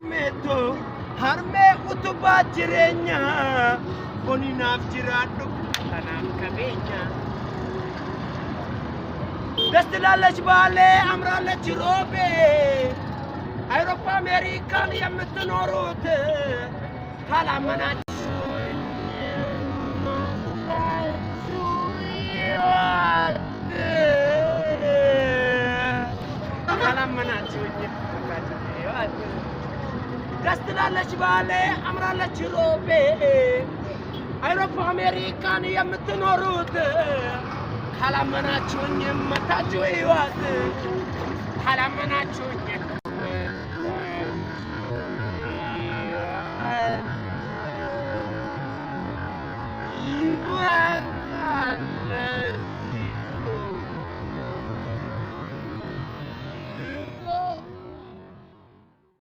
meto harme utuba jirenya koni naf jiradu tanam kabenya dastlalach bale amralach robe Europa American የምትኖሩት ካላመናችሁ ደስትላለች ባለ አምራለች ሮቤ አውሮፓ አሜሪካን የምትኖሩት ካላመናችሁኝ መታችሁ ይዋት ካላመናችሁኝ